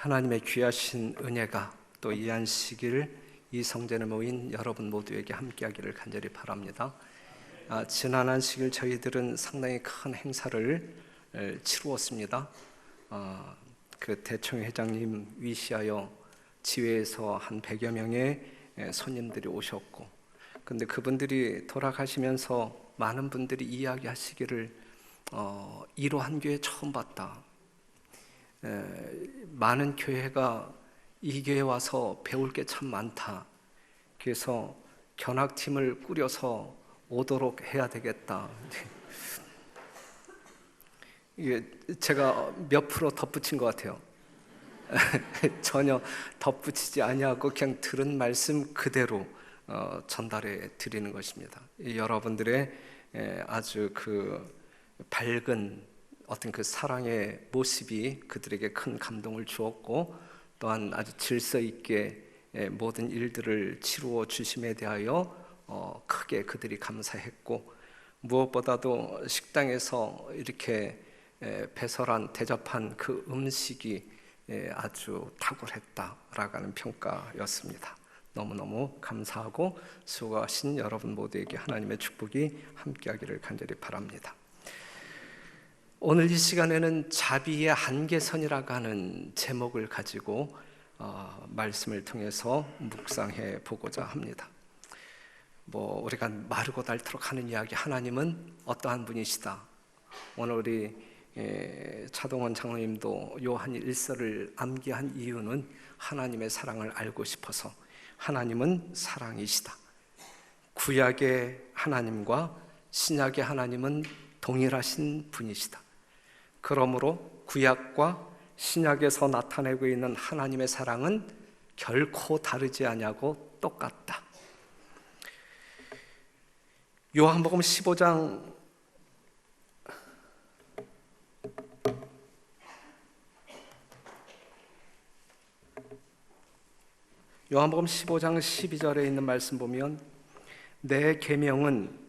하나님의 귀하신 은혜가 또 이 안식일 이 성전에 모인 여러분 모두에게 함께하기를 간절히 바랍니다. 지난 안식일 저희들은 상당히 큰 행사를 치루었습니다. 그 대총회 회장님 위시하여 지회에서 한 100여 명의 손님들이 오셨고, 근데 그분들이 돌아가시면서 많은 분들이 이야기하시기를 이로 한 교회 처음 봤다. 많은 교회가 이 교회에 와서 배울 게 참 많다. 그래서 견학팀을 꾸려서 오도록 해야 되겠다. 이게 제가 몇 프로 덧붙인 것 같아요. 전혀 덧붙이지 아니하고 그냥 들은 말씀 그대로 전달해 드리는 것입니다. 여러분들의 아주 그 밝은 어떤 그 사랑의 모습이 그들에게 큰 감동을 주었고, 또한 아주 질서 있게 모든 일들을 치루어 주심에 대하여 크게 그들이 감사했고, 무엇보다도 식당에서 이렇게 배설한 대접한 그 음식이 아주 탁월했다라고 하는 평가였습니다. 너무너무 감사하고 수고하신 여러분 모두에게 하나님의 축복이 함께하기를 간절히 바랍니다. 오늘 이 시간에는 자비의 한계선이라고 하는 제목을 가지고 말씀을 통해서 묵상해 보고자 합니다. 우리가 마르고 닳도록 하는 이야기, 하나님은 어떠한 분이시다. 오늘 우리 차동원 장로님도 요한 1서를 암기한 이유는 하나님의 사랑을 알고 싶어서. 하나님은 사랑이시다. 구약의 하나님과 신약의 하나님은 동일하신 분이시다. 그러므로 구약과 신약에서 나타내고 있는 하나님의 사랑은 결코 다르지 아니하고 똑같다. 요한복음 15장 요한복음 15장 12절에 있는 말씀 보면, 내 계명은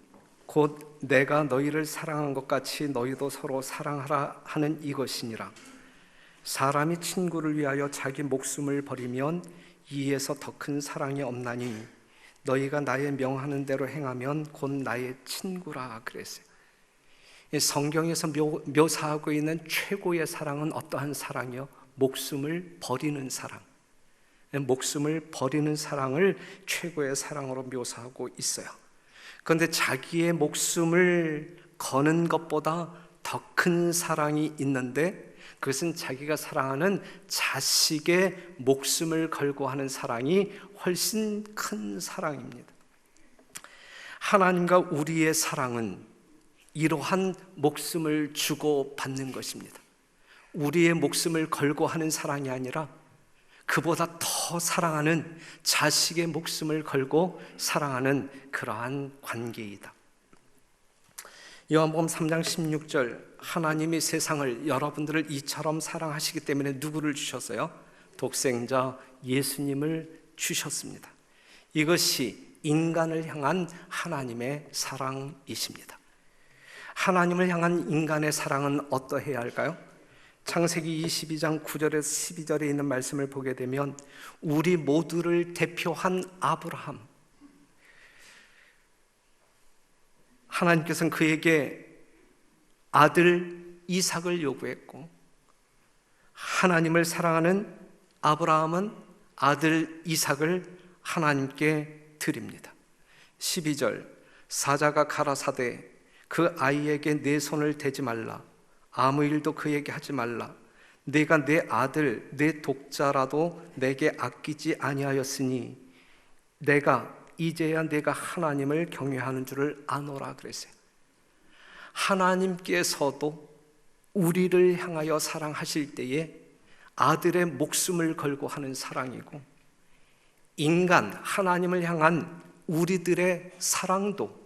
곧 내가 너희를 사랑한 것 같이 너희도 서로 사랑하라 하는 이것이니라. 사람이 친구를 위하여 자기 목숨을 버리면 이에서 더 큰 사랑이 없나니 너희가 나의 명하는 대로 행하면 곧 나의 친구라 그랬어요. 성경에서 묘사하고 있는 최고의 사랑은 어떠한 사랑이요? 목숨을 버리는 사랑. 목숨을 버리는 사랑을 최고의 사랑으로 묘사하고 있어요. 그런데 자기의 목숨을 거는 것보다 더 큰 사랑이 있는데, 그것은 자기가 사랑하는 자식의 목숨을 걸고 하는 사랑이 훨씬 큰 사랑입니다. 하나님과 우리의 사랑은 이러한 목숨을 주고 받는 것입니다. 우리의 목숨을 걸고 하는 사랑이 아니라 그보다 더 사랑하는 자식의 목숨을 걸고 사랑하는 그러한 관계이다. 요한복음 3장 16절, 하나님이 세상을, 여러분들을 이처럼 사랑하시기 때문에 누구를 주셨어요? 독생자 예수님을 주셨습니다. 이것이 인간을 향한 하나님의 사랑이십니다. 하나님을 향한 인간의 사랑은 어떠해야 할까요? 창세기 22장 9절에서 12절에 있는 말씀을 보게 되면, 우리 모두를 대표한 아브라함, 하나님께서는 그에게 아들 이삭을 요구했고, 하나님을 사랑하는 아브라함은 아들 이삭을 하나님께 드립니다. 12절, 사자가 가라사대 그 아이에게 내 손을 대지 말라, 아무 일도 그에게 하지 말라. 내가 내 아들 내 독자라도 내게 아끼지 아니하였으니 이제야 내가 하나님을 경외하는 줄을 아노라 그랬어요. 하나님께서도 우리를 향하여 사랑하실 때에 아들의 목숨을 걸고 하는 사랑이고, 인간 하나님을 향한 우리들의 사랑도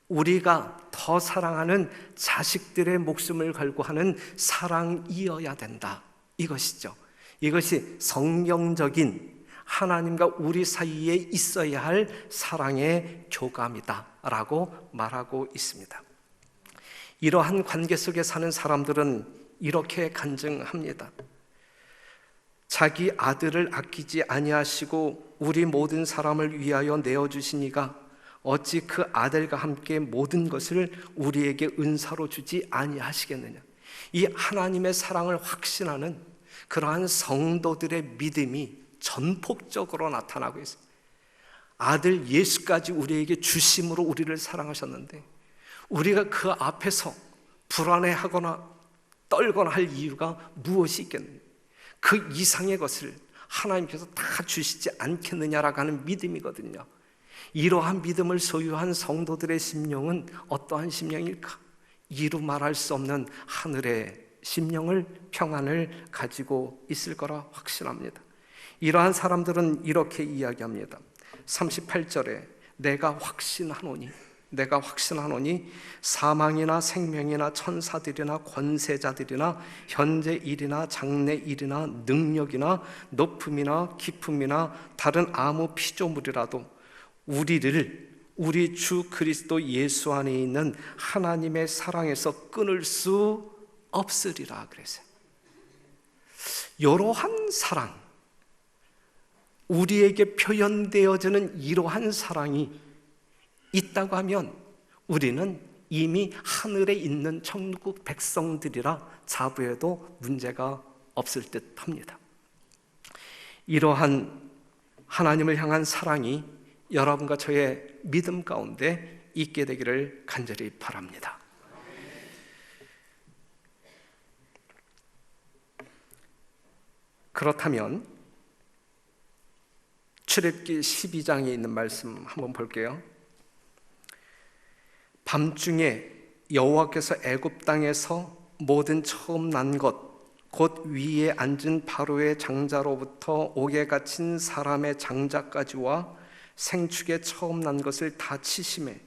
우리가 더 사랑하는 자식들의 목숨을 걸고 하는 사랑이어야 된다, 이것이죠. 이것이 성경적인 하나님과 우리 사이에 있어야 할 사랑의 교감이다 라고 말하고 있습니다. 이러한 관계 속에 사는 사람들은 이렇게 간증합니다. 자기 아들을 아끼지 아니하시고 우리 모든 사람을 위하여 내어주시니가 어찌 그 아들과 함께 모든 것을 우리에게 은사로 주지 아니하시겠느냐. 이 하나님의 사랑을 확신하는 그러한 성도들의 믿음이 전폭적으로 나타나고 있습니다. 아들 예수까지 우리에게 주심으로 우리를 사랑하셨는데 우리가 그 앞에서 불안해하거나 떨거나 할 이유가 무엇이 있겠느냐. 그 이상의 것을 하나님께서 다 주시지 않겠느냐라고 하는 믿음이거든요. 이러한 믿음을 소유한 성도들의 심령은 어떠한 심령일까? 이루 말할 수 없는 하늘의 심령을, 평안을 가지고 있을 거라 확신합니다. 이러한 사람들은 이렇게 이야기합니다. 38절에 내가 확신하노니 사망이나 생명이나 천사들이나 권세자들이나 현재 일이나 장래 일이나 능력이나 높음이나 깊음이나 다른 아무 피조물이라도 우리 주 그리스도 예수 안에 있는 하나님의 사랑에서 끊을 수 없으리라 그랬어요. 이러한 사랑, 우리에게 표현되어지는 이러한 사랑이 있다고 하면 우리는 이미 하늘에 있는 천국 백성들이라 자부해도 문제가 없을 듯 합니다. 이러한 하나님을 향한 사랑이 여러분과 저의 믿음 가운데 있게 되기를 간절히 바랍니다. 그렇다면 출애굽기 12장에 있는 말씀 한번 볼게요. 밤중에 여호와께서 애굽 땅에서 모든 처음 난 것 곧 위에 앉은 바로의 장자로부터 옥에 갇힌 사람의 장자까지와 생축에 처음 난 것을 다 치심해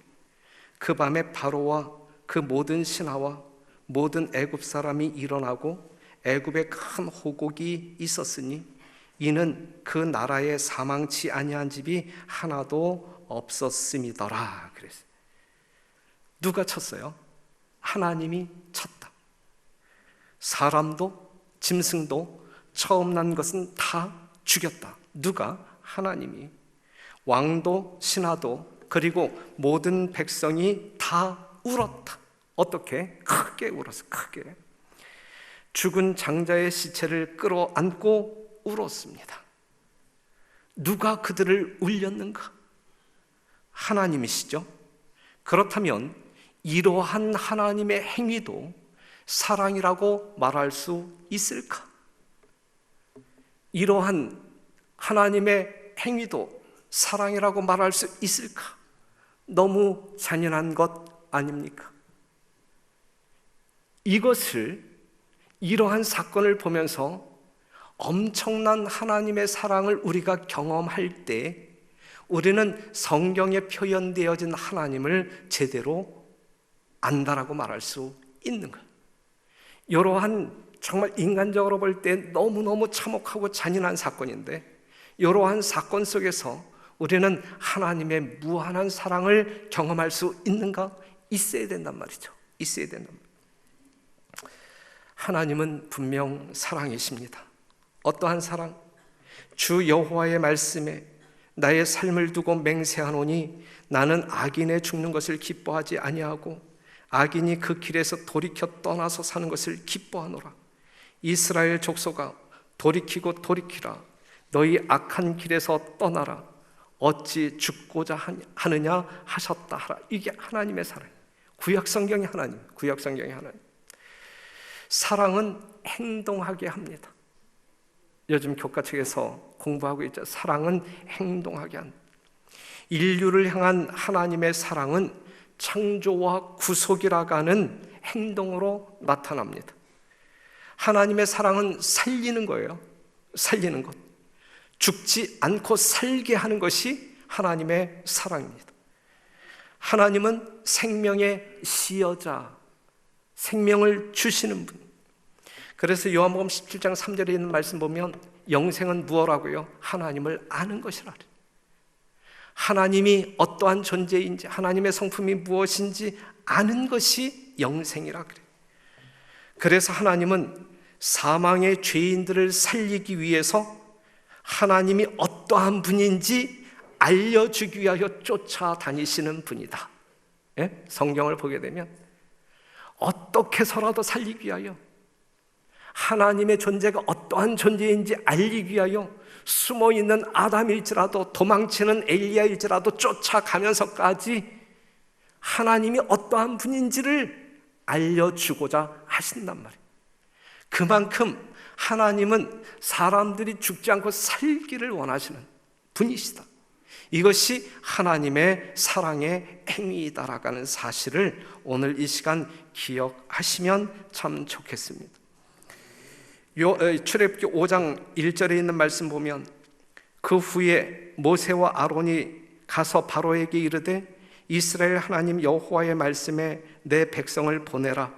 그 밤에 바로와 그 모든 신하와 모든 애굽 사람이 일어나고 애굽에 큰 호곡이 있었으니 이는 그 나라에 사망치 아니한 집이 하나도 없었음이더라. 그랬어요. 누가 쳤어요? 하나님이 쳤다. 사람도 짐승도 처음 난 것은 다 죽였다. 누가? 하나님이. 왕도 신하도 그리고 모든 백성이 다 울었다. 어떻게? 크게 울었어. 크게. 죽은 장자의 시체를 끌어안고 울었습니다. 누가 그들을 울렸는가? 하나님이시죠. 그렇다면 이러한 하나님의 행위도 사랑이라고 말할 수 있을까? 이러한 하나님의 행위도 사랑이라고 말할 수 있을까? 너무 잔인한 것 아닙니까? 이러한 사건을 보면서 엄청난 하나님의 사랑을 우리가 경험할 때 우리는 성경에 표현되어진 하나님을 제대로 안다라고 말할 수 있는 거예요. 이러한 정말 인간적으로 볼 때 너무너무 참혹하고 잔인한 사건인데 이러한 사건 속에서 우리는 하나님의 무한한 사랑을 경험할 수 있는가? 있어야 된단 말이죠. 있어야 된단 말이죠. 하나님은 분명 사랑이십니다. 어떠한 사랑? 주 여호와의 말씀에 나의 삶을 두고 맹세하노니 나는 악인의 죽는 것을 기뻐하지 아니하고 악인이 그 길에서 돌이켜 떠나서 사는 것을 기뻐하노라. 이스라엘 족속아 돌이키고 돌이키라. 너희 악한 길에서 떠나라. 어찌 죽고자 하느냐 하셨다 하라. 이게 하나님의 사랑. 구약성경의 하나님. 구약성경의 하나님. 사랑은 행동하게 합니다. 요즘 교과 책에서 공부하고 있죠. 사랑은 행동하게 한다. 인류를 향한 하나님의 사랑은 창조와 구속이라고 하는 행동으로 나타납니다. 하나님의 사랑은 살리는 거예요. 살리는 것. 죽지 않고 살게 하는 것이 하나님의 사랑입니다. 하나님은 생명의 시여자, 생명을 주시는 분. 그래서 요한복음 17장 3절에 있는 말씀 보면 영생은 무엇라고요? 하나님을 아는 것이라. 하나님이 어떠한 존재인지, 하나님의 성품이 무엇인지 아는 것이 영생이라 그래요. 그래서 하나님은 사망의 죄인들을 살리기 위해서 하나님이 어떠한 분인지 알려주기 위하여 쫓아다니시는 분이다. 예? 성경을 보게 되면 어떻게 해서라도 살리기 위하여, 하나님의 존재가 어떠한 존재인지 알리기 위하여 숨어있는 아담일지라도 도망치는 엘리야일지라도 쫓아가면서까지 하나님이 어떠한 분인지를 알려주고자 하신단 말이에요. 그만큼 하나님은 사람들이 죽지 않고 살기를 원하시는 분이시다. 이것이 하나님의 사랑의 행위이다라는 사실을 오늘 이 시간 기억하시면 참 좋겠습니다. 출애굽기 5장 1절에 있는 말씀 보면, 그 후에 모세와 아론이 가서 바로에게 이르되 이스라엘 하나님 여호와의 말씀에 내 백성을 보내라.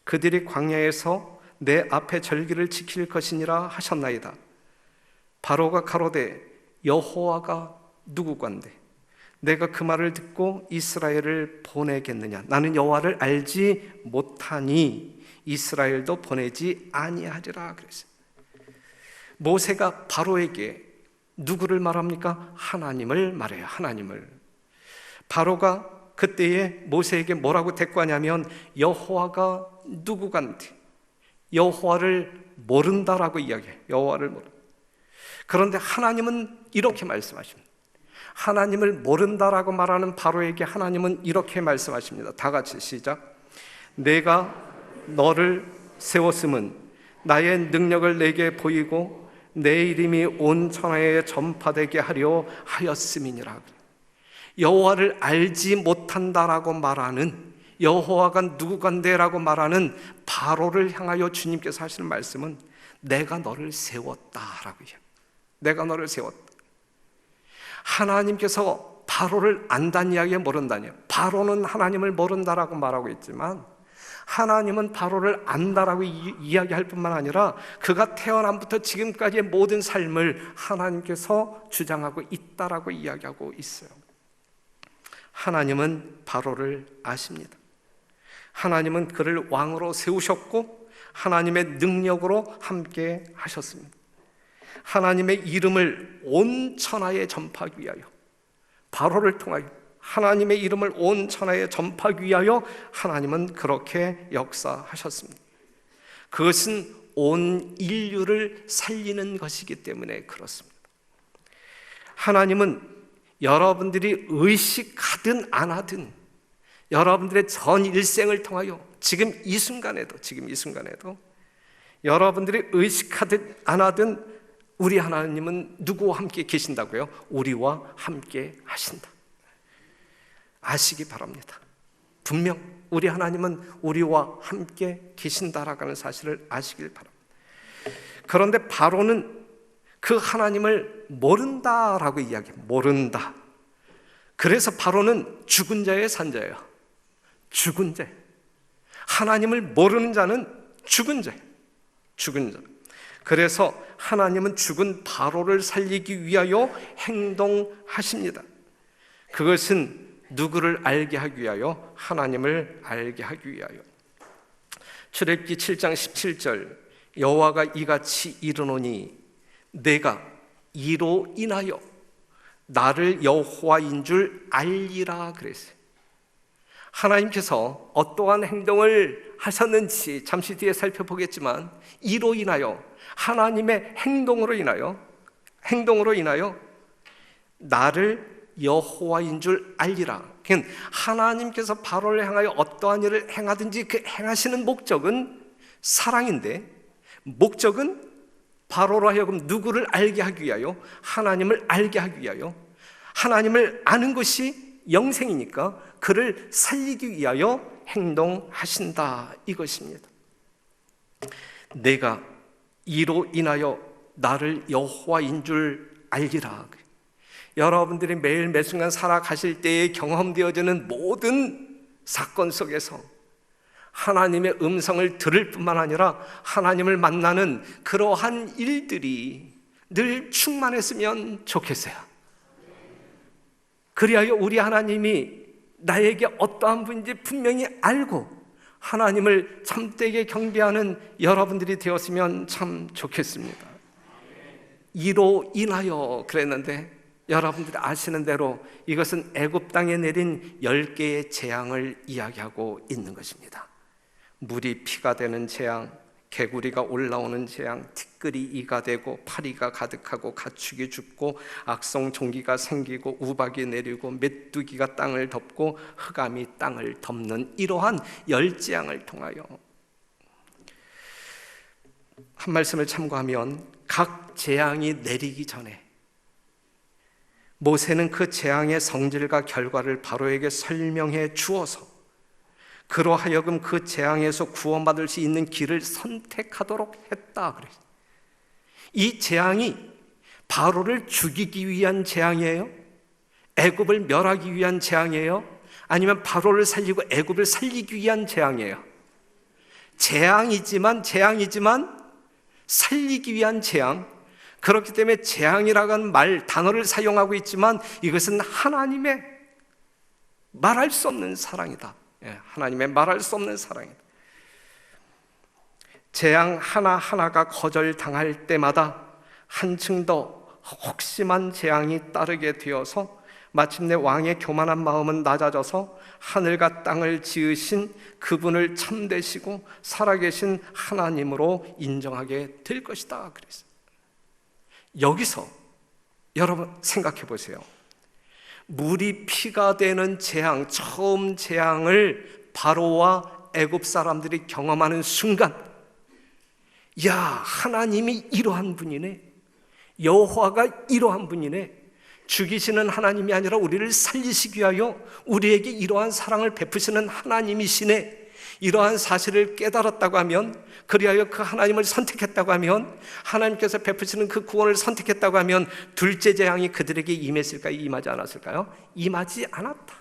그들이 광야에서 내 앞에 절기를 지킬 것이니라 하셨나이다. 바로가 가로되 여호와가 누구건대 내가 그 말을 듣고 이스라엘을 보내겠느냐. 나는 여호와를 알지 못하니 이스라엘도 보내지 아니하리라 그랬어요. 모세가 바로에게 누구를 말합니까? 하나님을 말해요. 하나님을. 바로가 그때에 모세에게 뭐라고 대꾸하냐면 여호와가 누구간데 여호와를 모른다라고 이야기해요. 여호와를 모른다. 그런데 하나님은 이렇게 말씀하십니다. 하나님을 모른다라고 말하는 바로에게 하나님은 이렇게 말씀하십니다. 다 같이 시작. 내가 너를 세웠음은 나의 능력을 내게 보이고 내 이름이 온 천하에 전파되게 하려 하였음이니라. 여호와를 알지 못한다라고 말하는, 여호와가 누구간데라고 말하는 바로를 향하여 주님께서 하시는 말씀은 내가 너를 세웠다라고 해요. 내가 너를 세웠다. 하나님께서 바로를 안다는 이야기에 모른다니, 바로는 하나님을 모른다라고 말하고 있지만 하나님은 바로를 안다라고 이야기할 뿐만 아니라 그가 태어남부터 지금까지의 모든 삶을 하나님께서 주장하고 있다라고 이야기하고 있어요. 하나님은 바로를 아십니다. 하나님은 그를 왕으로 세우셨고 하나님의 능력으로 함께 하셨습니다. 하나님의 이름을 온 천하에 전파하기 위하여, 바로를 통하여 하나님의 이름을 온 천하에 전파하기 위하여 하나님은 그렇게 역사하셨습니다. 그것은 온 인류를 살리는 것이기 때문에 그렇습니다. 하나님은 여러분들이 의식하든 안 하든 여러분들의 전 일생을 통하여 지금 이 순간에도 여러분들이 의식하든 안 하든 우리 하나님은 누구와 함께 계신다고요? 우리와 함께 하신다. 아시기 바랍니다. 분명 우리 하나님은 우리와 함께 계신다라는 사실을 아시길 바랍니다. 그런데 바로는 그 하나님을 모른다라고 이야기해요. 모른다. 그래서 바로는 죽은 자의 산자예요. 죽은 자. 하나님을 모르는 자는 죽은 자. 죽은 자. 그래서 하나님은 죽은 바로를 살리기 위하여 행동하십니다. 그것은 누구를 알게 하기 위하여? 하나님을 알게 하기 위하여. 출애굽기 7장 17절, 여호와가 이같이 이르노니 내가 이로 인하여 나를 여호와인 줄 알리라 그랬어요. 하나님께서 어떠한 행동을 하셨는지 잠시 뒤에 살펴보겠지만 이로 인하여, 하나님의 행동으로 인하여 나를 여호와인 줄 알리라. 그러니까 하나님께서 바로를 향하여 어떠한 일을 행하든지 그 행하시는 목적은 사랑인데, 목적은 바로로 하여금 누구를 알게 하기 위하여? 하나님을 알게 하기 위하여. 하나님을 아는 것이 영생이니까 그를 살리기 위하여 행동하신다, 이것입니다. 내가 이로 인하여 나를 여호와인 줄 알리라. 여러분들이 매일 매순간 살아가실 때에 경험되어지는 모든 사건 속에서 하나님의 음성을 들을 뿐만 아니라 하나님을 만나는 그러한 일들이 늘 충만했으면 좋겠어요. 그리하여 우리 하나님이 나에게 어떠한 분인지 분명히 알고 하나님을 참되게 경배하는 여러분들이 되었으면 참 좋겠습니다. 이로 인하여 그랬는데 여러분들이 아시는 대로 이것은 애굽 땅에 내린 10개의 재앙을 이야기하고 있는 것입니다. 물이 피가 되는 재앙, 개구리가 올라오는 재앙, 티끌이 이가 되고 파리가 가득하고 가축이 죽고 악성 종기가 생기고 우박이 내리고 메뚜기가 땅을 덮고 흑암이 땅을 덮는 이러한 10재앙을 통하여 한 말씀을 참고하면 각 재앙이 내리기 전에 모세는 그 재앙의 성질과 결과를 바로에게 설명해 주어서 그로 하여금 그 재앙에서 구원받을 수 있는 길을 선택하도록 했다. 그래요. 이 재앙이 바로를 죽이기 위한 재앙이에요? 애굽을 멸하기 위한 재앙이에요? 아니면 바로를 살리고 애굽을 살리기 위한 재앙이에요? 재앙이지만 살리기 위한 재앙. 그렇기 때문에 재앙이라는 단어를 사용하고 있지만 이것은 하나님의 말할 수 없는 사랑이다. 하나님의 말할 수 없는 사랑이다. 재앙 하나하나가 거절당할 때마다 한층 더 혹심한 재앙이 따르게 되어서 마침내 왕의 교만한 마음은 낮아져서 하늘과 땅을 지으신 그분을 참되시고 살아계신 하나님으로 인정하게 될 것이다. 그랬어요. 여기서 여러분 생각해 보세요. 물이 피가 되는 재앙, 처음 재앙을 바로와 애굽 사람들이 경험하는 순간, 야, 하나님이 이러한 분이네, 여호와가 이러한 분이네, 죽이시는 하나님이 아니라 우리를 살리시기 위하여 우리에게 이러한 사랑을 베푸시는 하나님이시네, 이러한 사실을 깨달았다고 하면, 그리하여 그 하나님을 선택했다고 하면, 하나님께서 베푸시는 그 구원을 선택했다고 하면 둘째 재앙이 그들에게 임했을까요? 임하지 않았을까요? 임하지 않았다.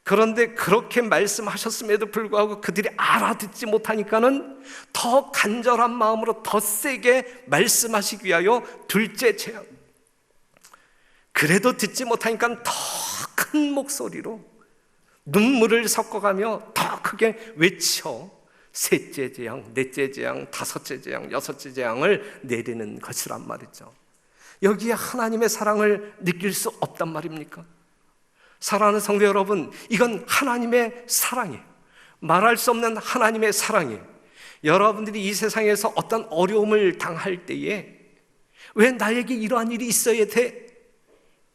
그런데 그렇게 말씀하셨음에도 불구하고 그들이 알아듣지 못하니까는 더 간절한 마음으로 더 세게 말씀하시기 위하여 둘째 재앙. 그래도 듣지 못하니까 더 큰 목소리로 눈물을 섞어가며 더 크게 외쳐 셋째 재앙, 넷째 재앙, 다섯째 재앙, 여섯째 재앙을 내리는 것이란 말이죠. 여기에 하나님의 사랑을 느낄 수 없단 말입니까? 사랑하는 성도 여러분, 이건 하나님의 사랑이에요. 말할 수 없는 하나님의 사랑이에요. 여러분들이 이 세상에서 어떤 어려움을 당할 때에 왜 나에게 이러한 일이 있어야 돼?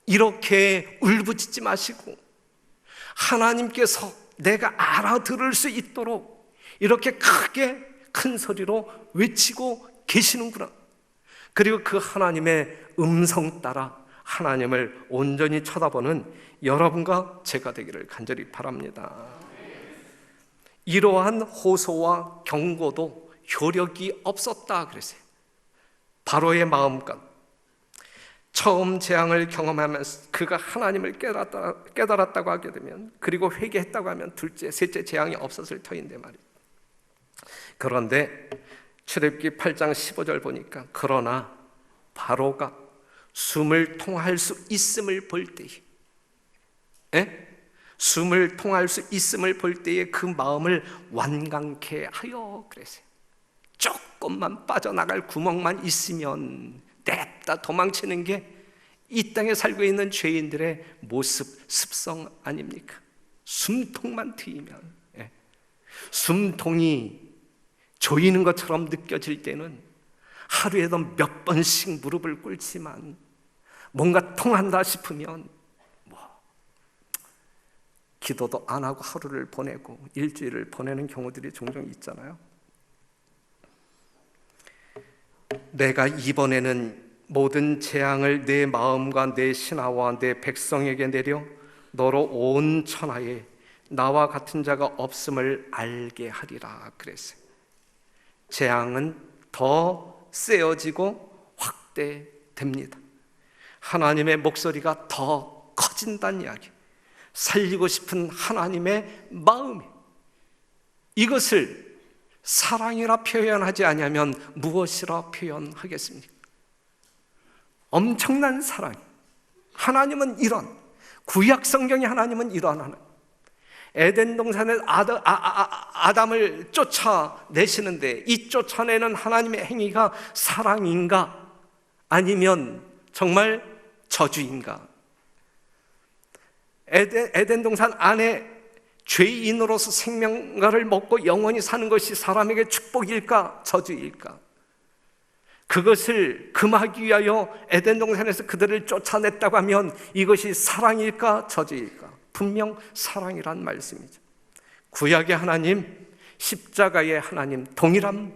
이렇게 울부짖지 마시고 하나님께서 내가 알아들을 수 있도록 이렇게 크게 큰 소리로 외치고 계시는구나. 그리고 그 하나님의 음성 따라 하나님을 온전히 쳐다보는 여러분과 제가 되기를 간절히 바랍니다. 이러한 호소와 경고도 효력이 없었다 그랬어요. 바로의 마음과 처음 재앙을 경험하면서 그가 하나님을 깨달았다고 하게 되면, 그리고 회개했다고 하면 둘째, 셋째 재앙이 없었을 터인데 말이에요. 그런데 출애굽기 8장 15절 보니까 그러나 바로가 숨을 통할 수 있음을 볼 때에 숨을 통할 수 있음을 볼 때에 그 마음을 완강케 하여 그랬어요. 조금만 빠져나갈 구멍만 있으면 냅다 도망치는 게 이 땅에 살고 있는 죄인들의 모습, 습성 아닙니까? 숨통만 트이면, 숨통이 조이는 것처럼 느껴질 때는 하루에도 몇 번씩 무릎을 꿇지만 뭔가 통한다 싶으면 기도도 안 하고 하루를 보내고 일주일을 보내는 경우들이 종종 있잖아요. 내가 이번에는 모든 재앙을 내 마음과 내 신하와 내 백성에게 내려 너로 온 천하에 나와 같은 자가 없음을 알게 하리라 그랬어요. 재앙은 더 세어지고 확대됩니다. 하나님의 목소리가 더 커진다는 이야기, 살리고 싶은 하나님의 마음이, 이것을 사랑이라 표현하지 아니하면 무엇이라 표현하겠습니까? 엄청난 사랑. 하나님은 이런, 구약 성경의 하나님은 이러한 하나님, 에덴 동산에 아담을 쫓아내시는데 이 쫓아내는 하나님의 행위가 사랑인가? 아니면 정말 저주인가? 에덴 동산 안에 죄인으로서 생명과를 먹고 영원히 사는 것이 사람에게 축복일까? 저주일까? 그것을 금하기 위하여 에덴 동산에서 그들을 쫓아냈다고 하면 이것이 사랑일까? 저주일까? 분명 사랑이란 말씀이죠. 구약의 하나님, 십자가의 하나님, 동일한.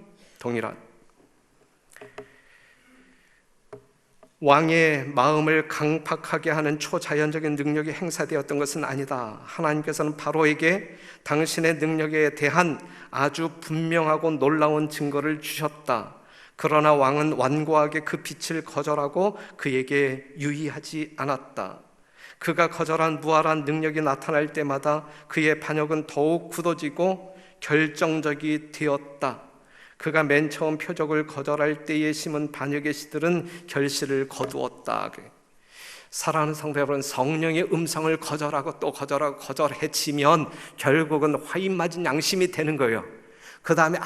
왕의 마음을 강팍하게 하는 초자연적인 능력이 행사되었던 것은 아니다. 하나님께서는 바로에게 당신의 능력에 대한 아주 분명하고 놀라운 증거를 주셨다. 그러나 왕은 완고하게 그 빛을 거절하고 그에게 유의하지 않았다. 그가 거절한 무한한 능력이 나타날 때마다 그의 반역은 더욱 굳어지고 결정적이 되었다. 그가 맨 처음 표적을 거절할 때에 심은 반역의 씨들은 결실을 거두었다. 사랑하는 성도 여러분, 성령의 음성을 거절하고 또 거절하고 거절해치면 결국은 화인 맞은 양심이 되는 거예요. 그 다음에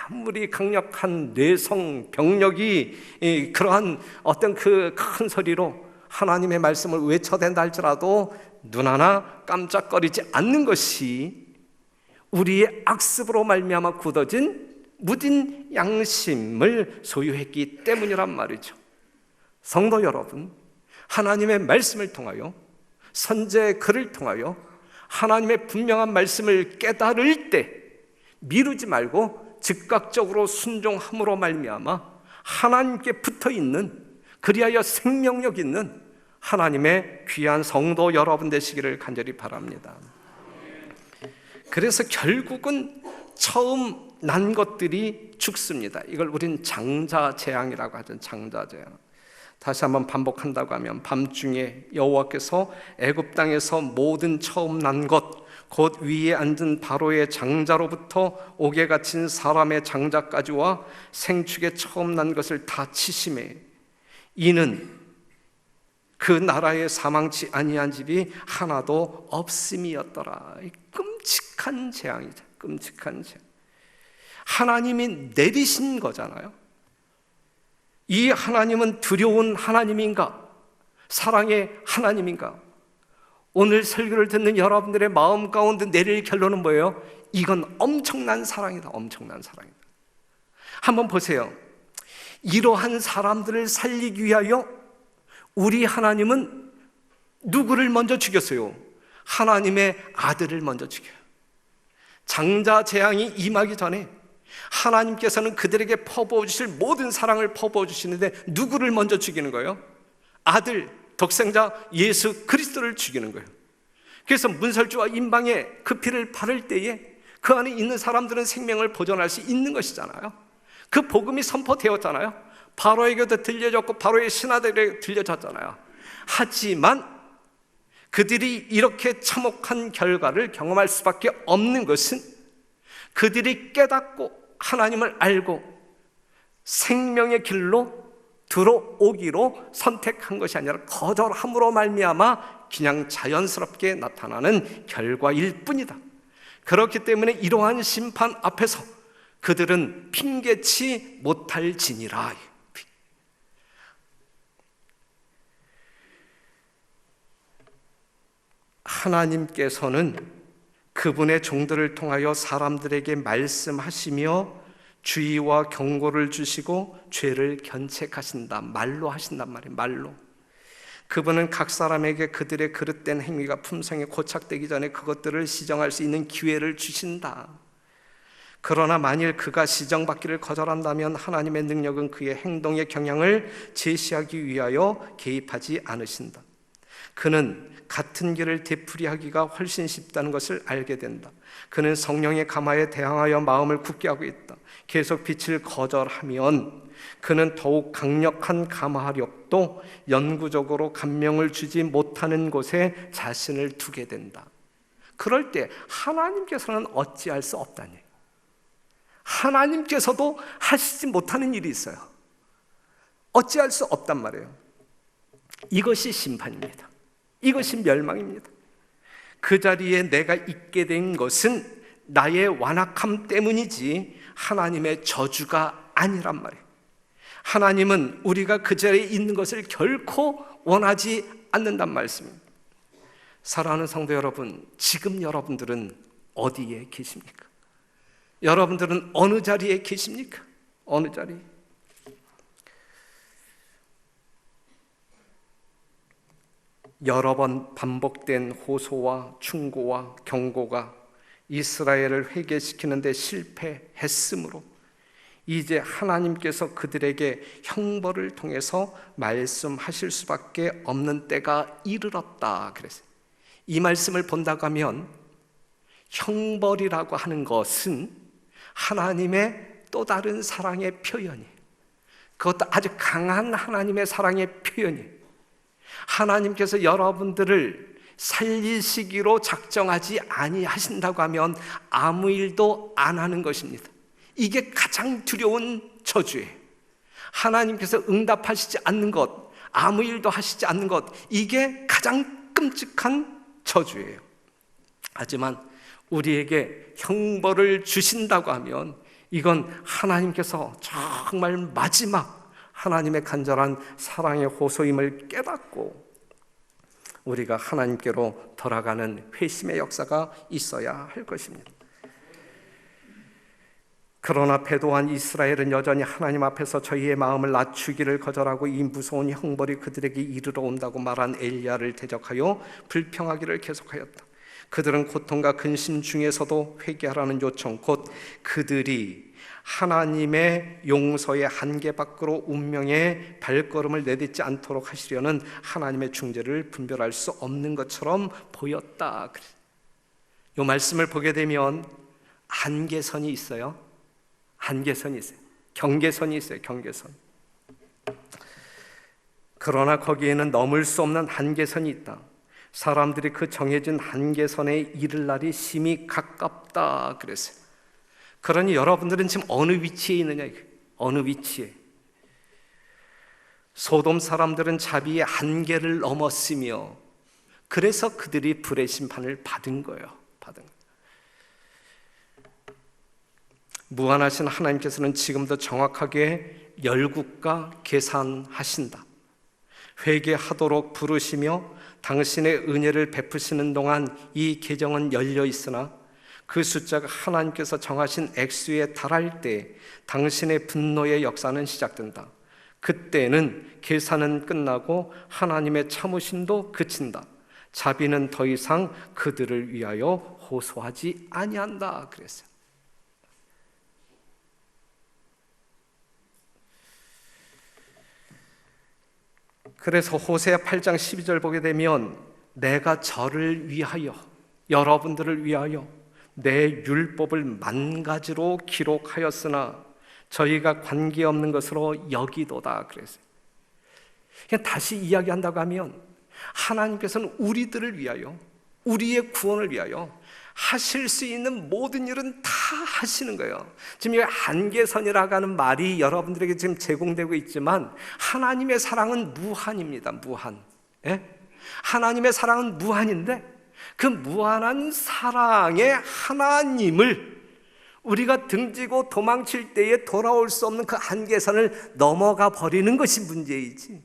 아무리 강력한 뇌성 병력이 그러한 어떤 그 큰 소리로 하나님의 말씀을 외쳐댄다 할지라도 눈 하나 깜짝거리지 않는 것이 우리의 악습으로 말미암아 굳어진 무딘 양심을 소유했기 때문이란 말이죠. 성도 여러분, 하나님의 말씀을 통하여, 선지자의 글을 통하여 하나님의 분명한 말씀을 깨달을 때 미루지 말고 즉각적으로 순종함으로 말미암아 하나님께 붙어있는, 그리하여 생명력 있는 하나님의 귀한 성도 여러분 되시기를 간절히 바랍니다. 그래서 결국은 처음 난 것들이 죽습니다. 이걸 우린 장자재앙이라고 하죠. 장자재앙. 다시 한번 반복한다고 하면 밤중에 여호와께서 애굽 땅에서 모든 처음 난 것, 곧 위에 앉은 바로의 장자로부터 옥에 갇힌 사람의 장자까지와 생축에 처음 난 것을 다 치심해 이는 그 나라에 사망치 아니한 집이 하나도 없음이었더라. 끔찍한 재앙이죠. 끔찍한 재앙. 하나님이 내리신 거잖아요. 이 하나님은 두려운 하나님인가? 사랑의 하나님인가? 오늘 설교를 듣는 여러분들의 마음 가운데 내릴 결론은 뭐예요? 이건 엄청난 사랑이다. 엄청난 사랑이다. 한번 보세요. 이러한 사람들을 살리기 위하여 우리 하나님은 누구를 먼저 죽였어요? 하나님의 아들을 먼저 죽여요. 장자 재앙이 임하기 전에 하나님께서는 그들에게 퍼부어 주실 모든 사랑을 퍼부어 주시는데 누구를 먼저 죽이는 거예요? 아들, 독생자 예수 그리스도를 죽이는 거예요. 그래서 문설주와 임방에 그 피를 바를 때에 그 안에 있는 사람들은 생명을 보존할 수 있는 것이잖아요. 그 복음이 선포되었잖아요. 바로에게도 들려졌고 바로의 신하들에게 들려졌잖아요. 하지만 그들이 이렇게 참혹한 결과를 경험할 수밖에 없는 것은 그들이 깨닫고 하나님을 알고 생명의 길로 들어오기로 선택한 것이 아니라 거절함으로 말미암아 그냥 자연스럽게 나타나는 결과일 뿐이다. 그렇기 때문에 이러한 심판 앞에서 그들은 핑계치 못할지니라. 하나님께서는 그분의 종들을 통하여 사람들에게 말씀하시며 주의와 경고를 주시고 죄를 견책하신다. 말로 하신단 말이에요. 말로. 그분은 각 사람에게 그들의 그릇된 행위가 품성에 고착되기 전에 그것들을 시정할 수 있는 기회를 주신다. 그러나 만일 그가 시정받기를 거절한다면 하나님의 능력은 그의 행동의 경향을 제시하기 위하여 개입하지 않으신다. 그는 같은 길을 되풀이하기가 훨씬 쉽다는 것을 알게 된다. 그는 성령의 감화에 대항하여 마음을 굳게 하고 있다. 계속 빛을 거절하면 그는 더욱 강력한 감화력도 영구적으로 감명을 주지 못하는 곳에 자신을 두게 된다. 그럴 때 하나님께서는 어찌할 수 없다니. 하나님께서도 하시지 못하는 일이 있어요. 어찌할 수 없단 말이에요. 이것이 심판입니다. 이것이 멸망입니다. 그 자리에 내가 있게 된 것은 나의 완악함 때문이지 하나님의 저주가 아니란 말이에요. 하나님은 우리가 그 자리에 있는 것을 결코 원하지 않는단 말씀입니다. 사랑하는 성도 여러분, 지금 여러분들은 어디에 계십니까? 여러분들은 어느 자리에 계십니까? 어느 자리? 여러 번 반복된 호소와 충고와 경고가 이스라엘을 회개시키는 데 실패했으므로 이제 하나님께서 그들에게 형벌을 통해서 말씀하실 수밖에 없는 때가 이르렀다 그랬어요. 이 말씀을 본다고 하면 형벌이라고 하는 것은 하나님의 또 다른 사랑의 표현이에요. 그것도 아주 강한 하나님의 사랑의 표현이에요. 하나님께서 여러분들을 살리시기로 작정하지 아니하신다고 하면 아무 일도 안 하는 것입니다. 이게 가장 두려운 저주예요. 하나님께서 응답하시지 않는 것, 아무 일도 하시지 않는 것, 이게 가장 끔찍한 저주예요. 하지만 우리에게 형벌을 주신다고 하면 이건 하나님께서 정말 마지막 하나님의 간절한 사랑의 호소임을 깨닫고 우리가 하나님께로 돌아가는 회심의 역사가 있어야 할 것입니다. 그러나 배도한 이스라엘은 여전히 하나님 앞에서 저희의 마음을 낮추기를 거절하고 이 무서운 형벌이 그들에게 이르러 온다고 말한 엘리야를 대적하여 불평하기를 계속하였다. 그들은 고통과 근심 중에서도 회개하라는 요청, 곧 그들이 하나님의 용서의 한계 밖으로 운명의 발걸음을 내딛지 않도록 하시려는 하나님의 중재를 분별할 수 없는 것처럼 보였다. 이 말씀을 보게 되면 한계선이 있어요. 한계선이 있어요. 경계선이 있어요. 경계선. 그러나 거기에는 넘을 수 없는 한계선이 있다. 사람들이 그 정해진 한계선에 이를 날이 심히 가깝다 그랬어요. 그러니 여러분들은 지금 어느 위치에 있느냐, 어느 위치에. 소돔 사람들은 자비의 한계를 넘었으며 그래서 그들이 불의 심판을 받은 거예요. 받은 거예요. 무한하신 하나님께서는 지금도 정확하게 열국과 계산하신다. 회개하도록 부르시며 당신의 은혜를 베푸시는 동안 이 계정은 열려 있으나 그 숫자가 하나님께서 정하신 액수에 달할 때 당신의 분노의 역사는 시작된다. 그때는 계산은 끝나고 하나님의 참으심도 그친다. 자비는 더 이상 그들을 위하여 호소하지 아니한다 그랬어요. 그래서 호세아 8장 12절 보게 되면 내가 저를 위하여, 여러분들을 위하여 내 율법을 만 가지로 기록하였으나 저희가 관계없는 것으로 여기도다 그랬어요. 그냥 다시 이야기한다고 하면 하나님께서는 우리들을 위하여, 우리의 구원을 위하여 하실 수 있는 모든 일은 다 하시는 거예요. 지금 이 한계선이라고 하는 말이 여러분들에게 지금 제공되고 있지만 하나님의 사랑은 무한입니다. 무한. 예? 하나님의 사랑은 무한인데 그 무한한 사랑의 하나님을 우리가 등지고 도망칠 때에 돌아올 수 없는 그 한계선을 넘어가 버리는 것이 문제이지,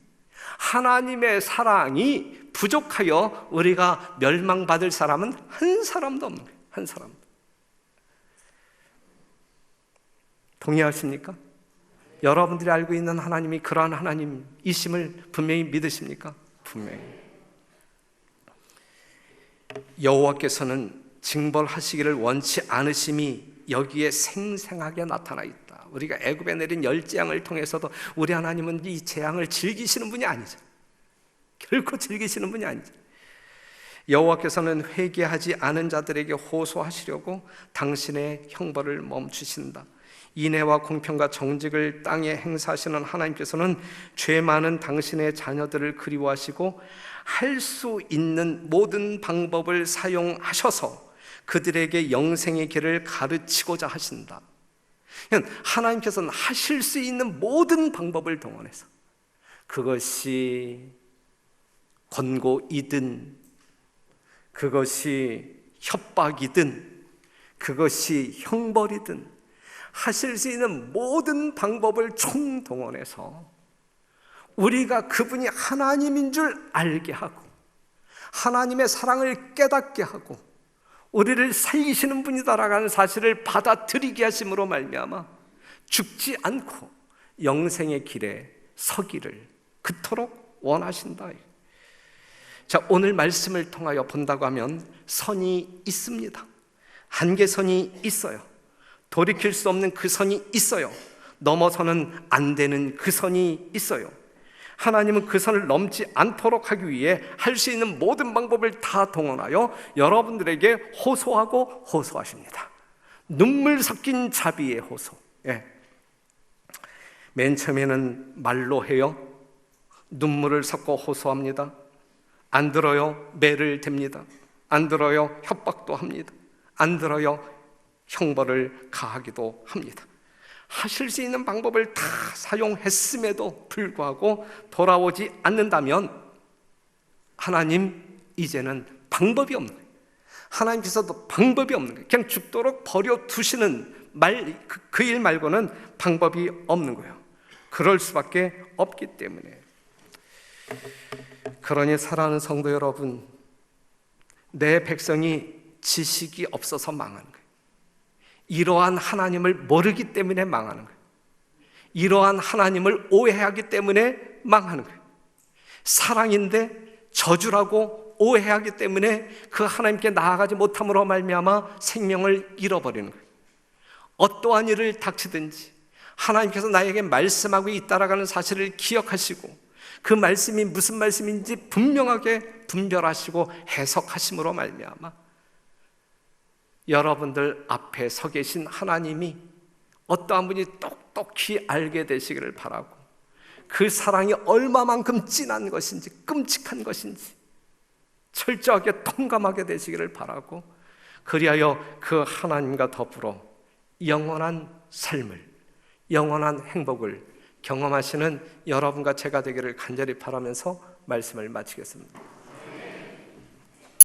하나님의 사랑이 부족하여 우리가 멸망받을 사람은 한 사람도 없는 거예요. 한 사람도. 동의하십니까? 여러분들이 알고 있는 하나님이 그러한 하나님이심을 분명히 믿으십니까? 분명히. 여호와께서는 징벌하시기를 원치 않으심이 여기에 생생하게 나타나 있다. 우리가 애굽에 내린 열 재앙을 통해서도 우리 하나님은 이 재앙을 즐기시는 분이 아니죠. 결코 즐기시는 분이 아니죠. 여호와께서는 회개하지 않은 자들에게 호소하시려고 당신의 형벌을 멈추신다. 인애와 공평과 정직을 땅에 행사하시는 하나님께서는 죄 많은 당신의 자녀들을 그리워하시고 할 수 있는 모든 방법을 사용하셔서 그들에게 영생의 길을 가르치고자 하신다. 하나님께서는 하실 수 있는 모든 방법을 동원해서, 그것이 권고이든 그것이 협박이든 그것이 형벌이든 하실 수 있는 모든 방법을 총동원해서 우리가 그분이 하나님인 줄 알게 하고 하나님의 사랑을 깨닫게 하고 우리를 살리시는 분이다라는 사실을 받아들이게 하심으로 말미암아 죽지 않고 영생의 길에 서기를 그토록 원하신다. 자, 오늘 말씀을 통하여 본다고 하면 선이 있습니다. 한계선이 있어요. 돌이킬 수 없는 그 선이 있어요. 넘어서는 안 되는 그 선이 있어요. 하나님은 그 선을 넘지 않도록 하기 위해 할 수 있는 모든 방법을 다 동원하여 여러분들에게 호소하고 호소하십니다. 눈물 섞인 자비의 호소. 맨 처음에는 말로 해요. 눈물을 섞고 호소합니다. 안 들어요. 매를 댑니다. 안 들어요. 협박도 합니다. 안 들어요. 형벌을 가하기도 합니다. 하실 수 있는 방법을 다 사용했음에도 불구하고 돌아오지 않는다면 하나님 이제는 방법이 없는 거예요. 하나님께서도 방법이 없는 거예요. 그냥 죽도록 버려두시는 그 일 말고는 방법이 없는 거예요. 그럴 수밖에 없기 때문에. 그러니 사랑하는 성도 여러분, 내 백성이 지식이 없어서 망하는 거예요. 이러한 하나님을 모르기 때문에 망하는 거예요. 이러한 하나님을 오해하기 때문에 망하는 거예요. 사랑인데 저주라고 오해하기 때문에 그 하나님께 나아가지 못함으로 말미암아 생명을 잃어버리는 거예요. 어떠한 일을 닥치든지 하나님께서 나에게 말씀하고 있다라는 사실을 기억하시고 그 말씀이 무슨 말씀인지 분명하게 분별하시고 해석하심으로 말미암아 여러분들 앞에 서 계신 하나님이 어떠한 분이 똑똑히 알게 되시기를 바라고 그 사랑이 얼마만큼 진한 것인지 끔찍한 것인지 철저하게 통감하게 되시기를 바라고 그리하여 그 하나님과 더불어 영원한 삶을 영원한 행복을 경험하시는 여러분과 제가 되기를 간절히 바라면서 말씀을 마치겠습니다.